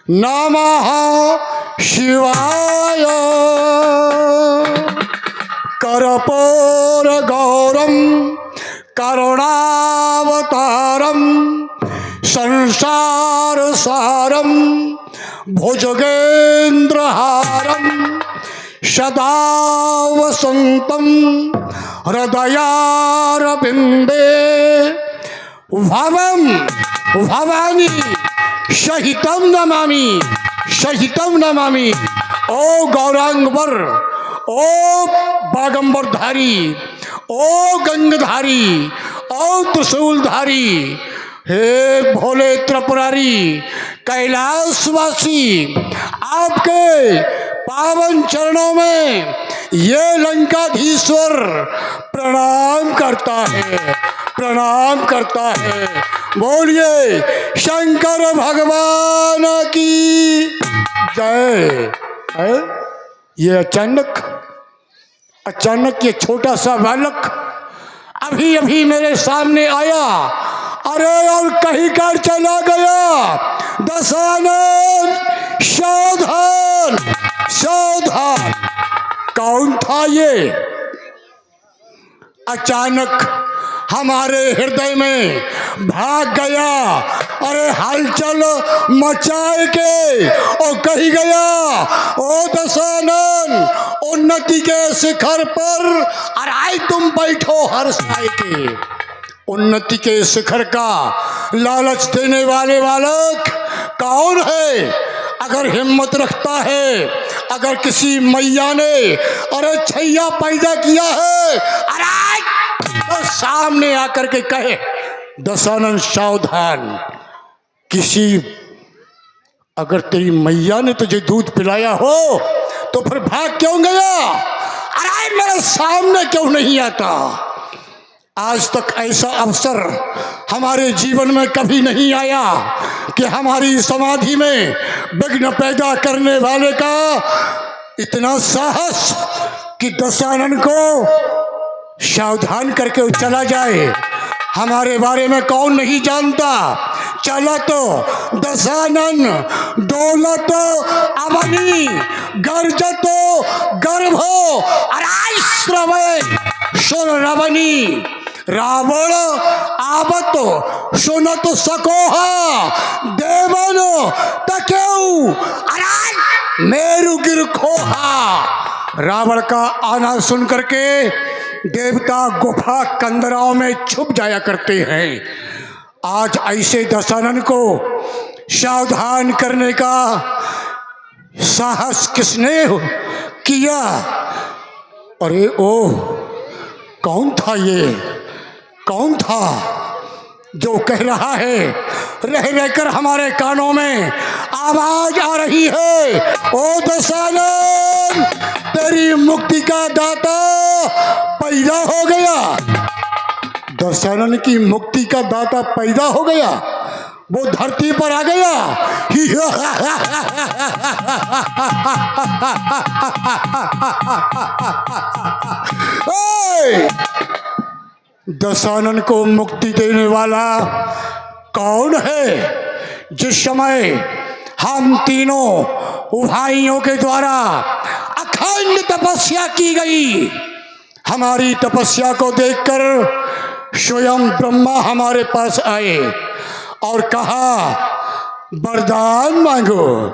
नमः शिवाय। कर्पूरगौरं करुणावतारं संसारसारं भुजगेन्द्रहारं सदा वसन्तं हृदयारविन्दे भवं भवानी सहितं नमामि, सहितं नमामि। ओ गौरांगवर, ओ बागंबरधारी, ओ गंगधारी, ओ त्रिशूलधारी, हे भोले त्रिपुरारी कैलाशवासी, आपके पावन चरणों में ये लंकाधीश्वर प्रणाम करता है, प्रणाम करता है। बोलिए शंकर भगवान की जय। ये अचानक ये छोटा सा बालक अभी अभी मेरे सामने आया, अरे और कहीं कर चला गया। दशानन सावधान सावधान। कौन था ये? अचानक हमारे हृदय में भाग गया, अरे हलचल मचाए के और कही गया, ओ दशानन उन्नति के शिखर पर और आए तुम बैठो हर साय के। उन्नति के शिखर का लालच देने वाले बालक कौन है? अगर हिम्मत रखता है, अगर किसी मैया ने अरे छैया पैदा किया है, अरे तो सामने आकर के कहे दशानन सावधान। किसी अगर तेरी मैया ने तुझे दूध पिलाया हो तो फिर भाग क्यों गया? अरे मेरे सामने क्यों नहीं आता? आज तक ऐसा अवसर हमारे जीवन में कभी नहीं आया कि हमारी समाधि में विघ्न पैदा करने वाले का इतना साहस कि दशानन को सावधान करके चला जाए। हमारे बारे में कौन नहीं जानता। चला तो दशानन दौलत अवनी गर्जत गर्भो अराश्रवय सुन रवनी रावण आवत सुनत सकोहा देवन तकेऊ अराज मेरु गिर खोहा। रावण का आना सुन करके देवता गुफा कंदराओं में छुप जाया करते हैं। आज ऐसे दशानन को सावधान करने का साहस किसने किया? अरे ओ कौन था ये? कौन था जो कह रहा है? रह रहकर हमारे कानों में आवाज आ रही है, ओ दशानन तेरी मुक्ति का दाता पैदा हो गया। दशानन की मुक्ति का दाता पैदा हो गया, वो धरती पर आ गया। दशानन को मुक्ति देने वाला कौन है? जिस समय हम तीनों भाइयों के द्वारा अखंड तपस्या की गई, हमारी तपस्या को देखकर स्वयं ब्रह्मा हमारे पास आए और कहा वरदान मांगो।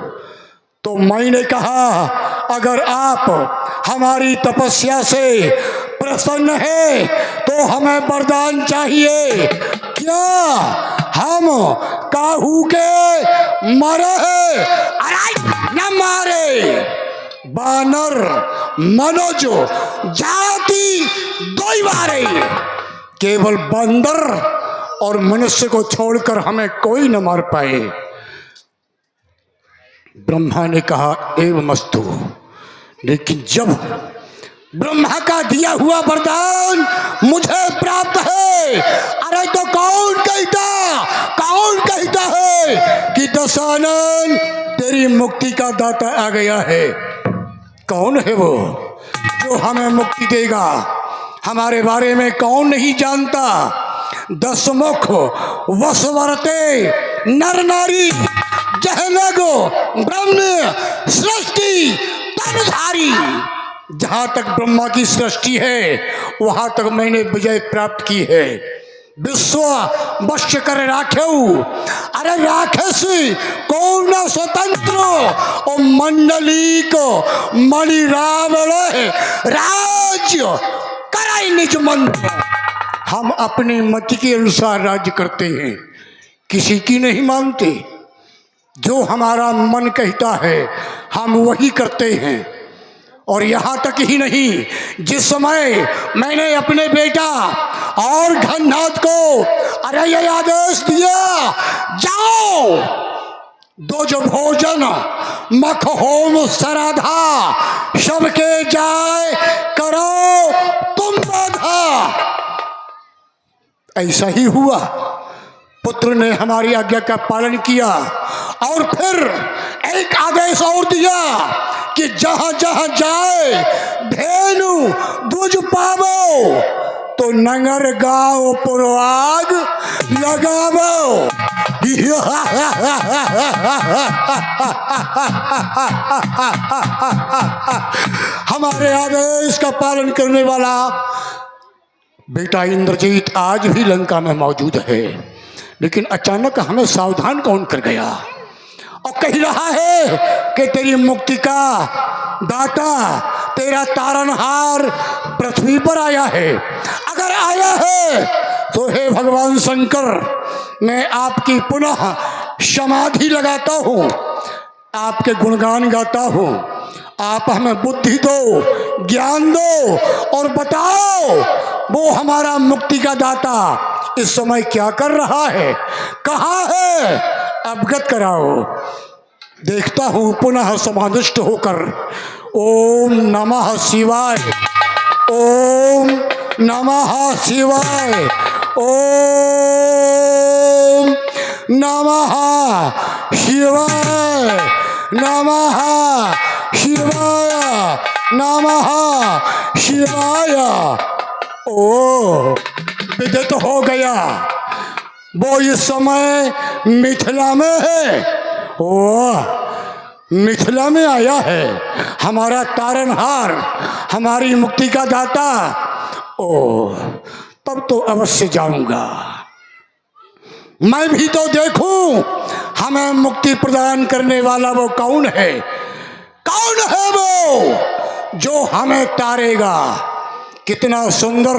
तो मैंने कहा अगर आप हमारी तपस्या से प्रसन्न है तो हमें वरदान चाहिए। क्या हम काहू के मरे हैं? अरे न मारे, बानर मनोज जाति दो ही मारे, केवल बंदर और मनुष्य को छोड़कर हमें कोई न मार पाए। ब्रह्मा ने कहा एवमस्तु। लेकिन जब ब्रह्मा का दिया हुआ वरदान मुझे प्राप्त है, अरे तो कौन कहता है कि दशानन तेरी मुक्ति का दाता आ गया है? कौन है वो जो हमें मुक्ति देगा? हमारे बारे में कौन नहीं जानता? दसमुख वसवरते नर नारी जहनग ब्रह्म सृष्टि तनधारी। जहां तक ब्रह्मा की सृष्टि है वहां तक मैंने विजय प्राप्त की है। विश्व वश कर राख्यऊ, अरे राक्षस कौन स्वतंत्र ओ मंडली को मणि रावण राज्य कराई निज मंत्र। हम अपने मत के अनुसार राज्य करते हैं, किसी की नहीं मानते। जो हमारा मन कहता है हम वही करते हैं। और यहाँ तक ही नहीं, जिस समय मैंने अपने बेटा और घननाथ को अरे ये आदेश दिया, जाओ दो जो भोजन मख होम सराधा सबके जाए करो तुम बाधा। ऐसा ही हुआ। पुत्र ने हमारी आज्ञा का पालन किया और फिर एक आदेश और दिया कि जहां जहां जाए धेनु दूज पावो तो नगर गांव पुरवाग लगावो। हमारे आदेश का पालन करने वाला बेटा इंद्रजीत आज भी लंका में मौजूद है, लेकिन अचानक हमें सावधान कौन कर गया और कह रहा है कि तेरी मुक्ति का दाता तेरा तारनहार पृथ्वी पर आया है। अगर आया है तो हे भगवान शंकर, मैं आपकी पुनः समाधि लगाता हूँ, आपके गुणगान गाता हूँ। आप हमें बुद्धि दो, ज्ञान दो और बताओ वो हमारा मुक्ति का दाता इस समय क्या कर रहा है, कहाँ है, अवगत कराओ। देखता हूँ पुनः समाधिष्ट होकर। ओम नमः शिवाय, ओम नमः शिवाय, ओम नमः शिवाय, नमः शिवाय, नमः शिवाय। ओ विदित हो गया, वो इस समय मिथिला में है। ओ मिथिला में आया है हमारा तारनहार, हमारी मुक्ति का दाता। ओ तब तो अवश्य जाऊंगा, मैं भी तो देखूं हमें मुक्ति प्रदान करने वाला वो कौन है, कौन है वो जो हमें तारेगा। कितना सुंदर,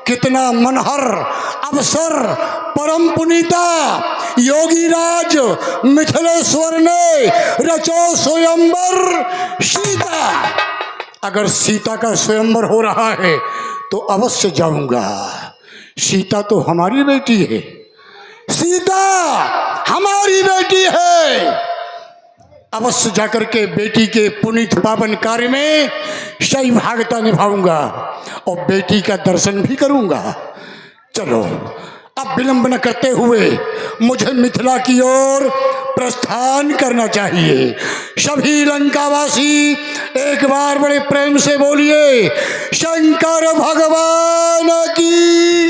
कितना मनहर अवसर परम पुनीता योगीराज मिथिलेश्वर ने रचो स्वयंवर सीता। अगर सीता का स्वयंवर हो रहा है तो अवश्य जाऊंगा। सीता तो हमारी बेटी है, सीता हमारी बेटी है। अवश्य जाकर के बेटी के पुनीत पावन कार्य में सही भागता निभाऊंगा और बेटी का दर्शन भी करूंगा। चलो अब विलंब न करते हुए मुझे मिथिला की ओर प्रस्थान करना चाहिए। सभी लंकावासी एक बार बड़े प्रेम से बोलिए शंकर भगवान की।